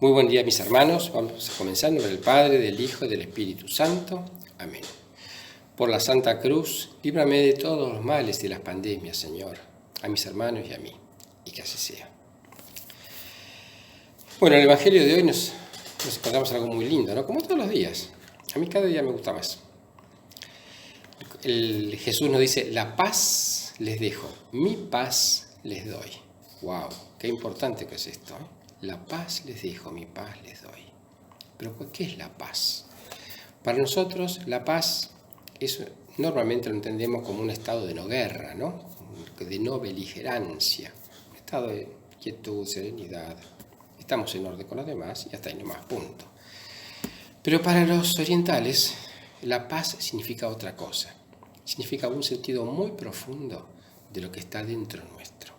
Muy buen día, mis hermanos. Vamos a comenzar en nombre del Padre, del Hijo y del Espíritu Santo. Amén. Por la Santa Cruz, líbrame de todos los males de las pandemias, Señor, a mis hermanos y a mí, y que así sea. Bueno, en el Evangelio de hoy nos encontramos algo muy lindo, ¿no? Como todos los días. A mí cada día me gusta más. Jesús nos dice, la paz les dejo, mi paz les doy. ¡Wow! Qué importante que es esto, ¿eh? La paz les dejo, mi paz les doy. Pero ¿qué es la paz? Para nosotros la paz normalmente lo entendemos como un estado de no guerra, ¿no? De no beligerancia, un estado de quietud, serenidad. Estamos en orden con los demás y hasta ahí nomás, punto. Pero para los orientales la paz significa otra cosa. Significa un sentido muy profundo de lo que está dentro nuestro.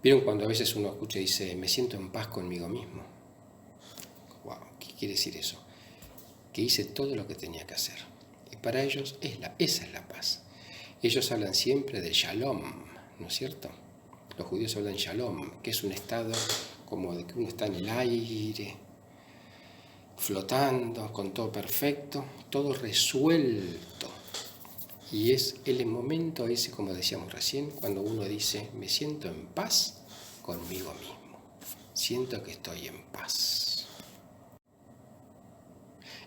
¿Vieron cuando a veces uno escucha y dice, me siento en paz conmigo mismo? Wow, ¿qué quiere decir eso? Que hice todo lo que tenía que hacer. Y para ellos esa es la paz. Ellos hablan siempre de shalom, ¿no es cierto? Los judíos hablan shalom, que es un estado como de que uno está en el aire, flotando, con todo perfecto, todo resuelto. Y es el momento ese, como decíamos recién, cuando uno dice, me siento en paz conmigo mismo. Siento que estoy en paz.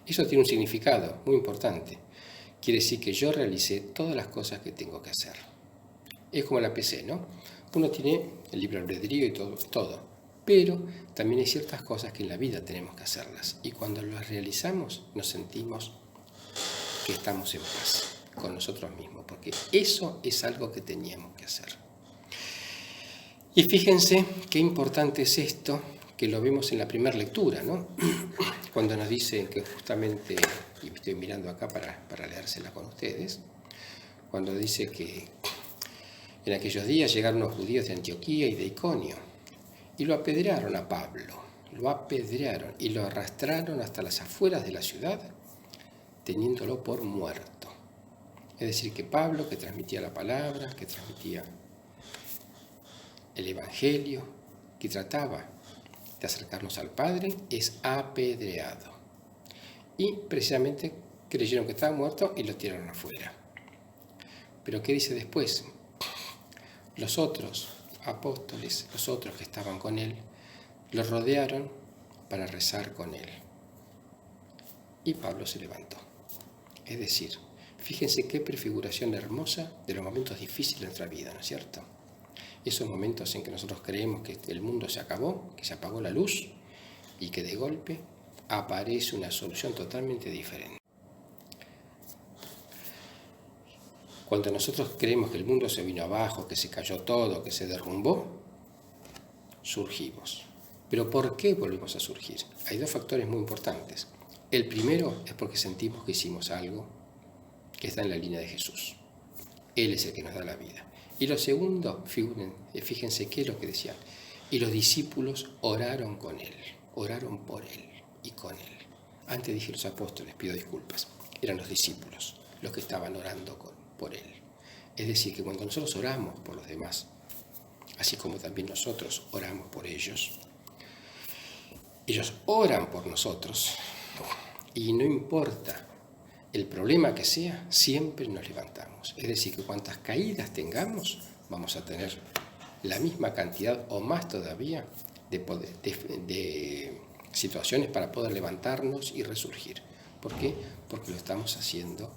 Eso tiene un significado muy importante. Quiere decir que yo realicé todas las cosas que tengo que hacer. Es como la PC, ¿no? Uno tiene el libre albedrío y todo. Pero también hay ciertas cosas que en la vida tenemos que hacerlas. Y cuando las realizamos, nos sentimos que estamos en paz con nosotros mismos, porque eso es algo que teníamos que hacer. Y fíjense qué importante es esto, que lo vemos en la primera lectura, ¿no? Cuando nos dicen que justamente, y estoy mirando acá para leérsela con ustedes, cuando dice que en aquellos días llegaron los judíos de Antioquía y de Iconio, y lo apedrearon a Pablo, lo apedrearon y lo arrastraron hasta las afueras de la ciudad, teniéndolo por muerto. Es decir, que Pablo, que transmitía la palabra, que transmitía el Evangelio, que trataba de acercarnos al Padre, es apedreado. Y precisamente creyeron que estaba muerto y lo tiraron afuera. Pero ¿qué dice después? Los otros apóstoles, los otros que estaban con él, lo rodearon para rezar con él. Y Pablo se levantó. Es decir, fíjense qué prefiguración hermosa de los momentos difíciles de nuestra vida, ¿no es cierto? Esos momentos en que nosotros creemos que el mundo se acabó, que se apagó la luz y que de golpe aparece una solución totalmente diferente. Cuando nosotros creemos que el mundo se vino abajo, que se cayó todo, que se derrumbó, surgimos. ¿Pero por qué volvemos a surgir? Hay dos factores muy importantes. El primero es porque sentimos que hicimos algo que está en la línea de Jesús. Él es el que nos da la vida. Y lo segundo, fíjense qué es lo que decían. Y los discípulos oraron con él, oraron por él y con él. Antes dije los apóstoles, pido disculpas. Eran los discípulos los que estaban orando por él. Es decir, que cuando nosotros oramos por los demás, así como también nosotros oramos por ellos oran por nosotros y no importa el problema que sea, siempre nos levantamos. Es decir, que cuantas caídas tengamos, vamos a tener la misma cantidad o más todavía de situaciones para poder levantarnos y resurgir. ¿Por qué? Porque lo estamos haciendo,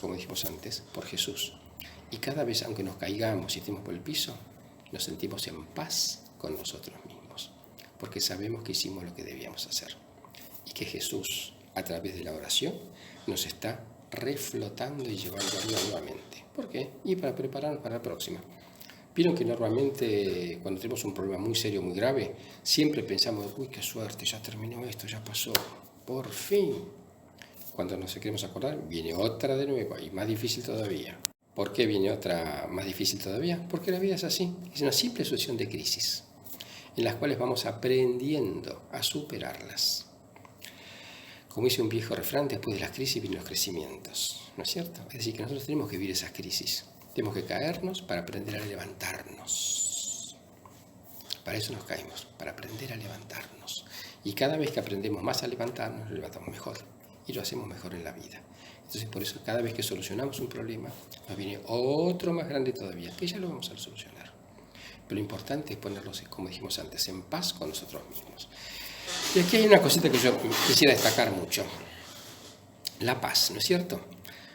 como dijimos antes, por Jesús. Y cada vez, aunque nos caigamos y estemos por el piso, nos sentimos en paz con nosotros mismos, porque sabemos que hicimos lo que debíamos hacer. Y que Jesús, a través de la oración, nos está reflotando y llevando arriba nuevamente. ¿Por qué? Y para prepararnos para la próxima. Vieron que normalmente cuando tenemos un problema muy serio, muy grave, siempre pensamos, uy, qué suerte, ya terminó esto, ya pasó, por fin. Cuando nos queremos acordar, viene otra de nuevo y más difícil todavía. ¿Por qué viene otra más difícil todavía? Porque la vida es así, es una simple sucesión de crisis, en las cuales vamos aprendiendo a superarlas. Como dice un viejo refrán, después de las crisis vienen los crecimientos, ¿no es cierto? Es decir, que nosotros tenemos que vivir esas crisis. Tenemos que caernos para aprender a levantarnos. Para eso nos caímos, para aprender a levantarnos. Y cada vez que aprendemos más a levantarnos, nos levantamos mejor y lo hacemos mejor en la vida. Entonces, por eso, cada vez que solucionamos un problema, nos viene otro más grande todavía, que ya lo vamos a solucionar. Pero lo importante es ponerlos, como dijimos antes, en paz con nosotros mismos. Y aquí hay una cosita que yo quisiera destacar mucho. La paz, ¿no es cierto?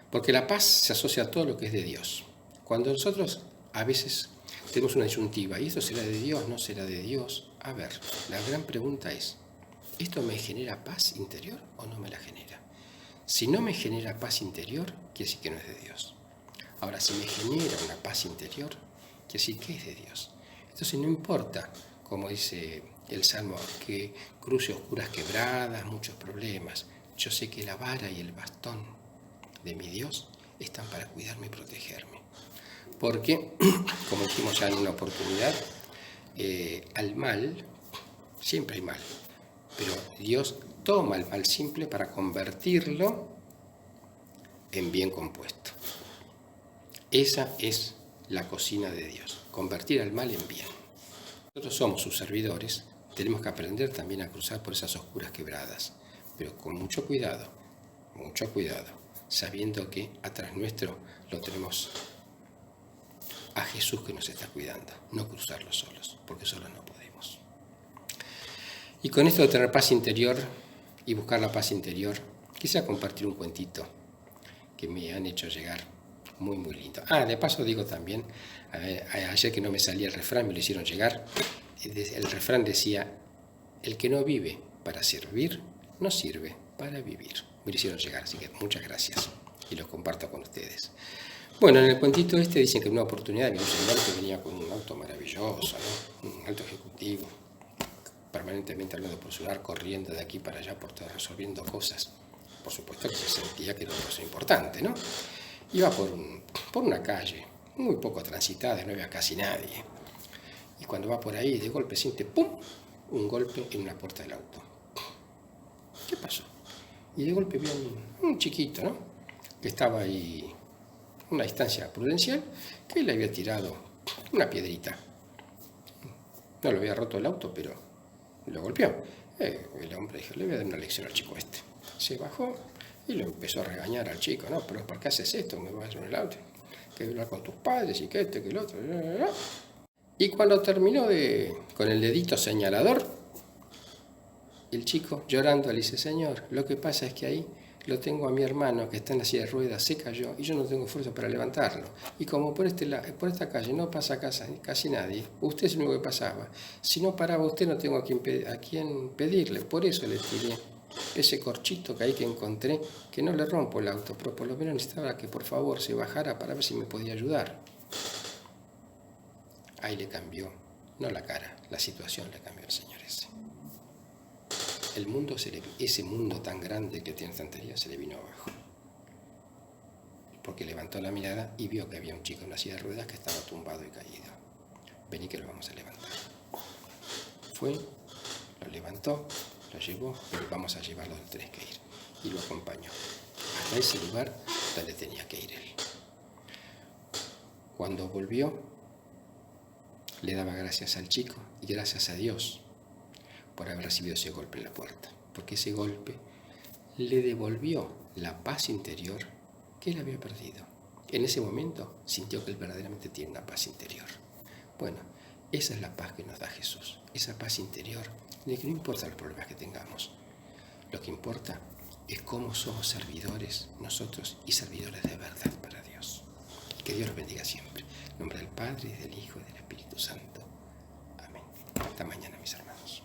Porque la paz se asocia a todo lo que es de Dios. Cuando nosotros a veces tenemos una disyuntiva, ¿y esto será de Dios? ¿No será de Dios? A ver, la gran pregunta es, ¿esto me genera paz interior o no me la genera? Si no me genera paz interior, quiere decir que no es de Dios. Ahora, si me genera una paz interior, quiere decir que es de Dios. Entonces no importa, como dice el Salmo, que cruce oscuras quebradas, muchos problemas. Yo sé que la vara y el bastón de mi Dios están para cuidarme y protegerme. Porque, como dijimos ya en una oportunidad, al mal, siempre hay mal, pero Dios toma el mal simple para convertirlo en bien compuesto. Esa es la cocina de Dios, convertir al mal en bien. Nosotros somos sus servidores, tenemos que aprender también a cruzar por esas oscuras quebradas, pero con mucho cuidado, sabiendo que atrás nuestro lo tenemos a Jesús que nos está cuidando, no cruzarlo solos, porque solos no podemos. Y con esto de tener paz interior y buscar la paz interior, quisiera compartir un cuentito que me han hecho llegar muy lindo. De paso digo también, ayer que no me salía el refrán, me lo hicieron llegar. El refrán decía, el que no vive para servir, no sirve para vivir. Me lo hicieron llegar, así que muchas gracias y los comparto con ustedes. Bueno, en el cuentito este dicen que en una oportunidad había un señor que venía con un auto maravilloso, ¿no? Un alto ejecutivo, permanentemente hablando por celular, corriendo de aquí para allá, por todo, resolviendo cosas. Por supuesto que se sentía que era una cosa importante, ¿no? Iba por una calle muy poco transitada, no había casi nadie. Y cuando va por ahí, de golpe siente ¡pum! Un golpe en una puerta del auto. ¿Qué pasó? Y de golpe vio un chiquito, ¿no? Que estaba ahí a una distancia prudencial, que le había tirado una piedrita. No lo había roto el auto, pero lo golpeó. El hombre dijo, le voy a dar una lección al chico este. Se bajó y lo empezó a regañar al chico, ¿no? Pero ¿por qué haces esto? Me vas a el auto. Que hablar con tus padres y que este, que el otro. Y cuando terminó con el dedito señalador, el chico llorando le dice, señor, lo que pasa es que ahí lo tengo a mi hermano que está en la silla de ruedas, se cayó y yo no tengo fuerza para levantarlo. Y como por esta calle no pasa casi nadie, usted es el único que pasaba. Si no paraba usted no tengo a quién pedirle, por eso le tiré ese corchito que encontré, que no le rompo el auto, pero por lo menos necesitaba que por favor se bajara para ver si me podía ayudar. Ahí le cambió, no la cara, la situación le cambió al señor ese. El mundo, ese mundo tan grande que tiene estantería, se le vino abajo. Porque levantó la mirada y vio que había un chico en una silla de ruedas que estaba tumbado y caído. Vení que lo vamos a levantar. Fue, lo levantó, lo llevó, pero vamos a llevarlo donde tenés que ir. Y lo acompañó hasta ese lugar donde tenía que ir él. Cuando volvió, le daba gracias al chico y gracias a Dios por haber recibido ese golpe en la puerta, porque ese golpe le devolvió la paz interior que él había perdido. En ese momento sintió que él verdaderamente tiene una paz interior. Bueno, esa es la paz que nos da Jesús, esa paz interior de que no importa los problemas que tengamos, lo que importa es cómo somos servidores nosotros y servidores de verdad para Dios. Y que Dios los bendiga siempre. En nombre del Padre, del Hijo y del Espíritu Santo. Amén. Hasta mañana, mis hermanos.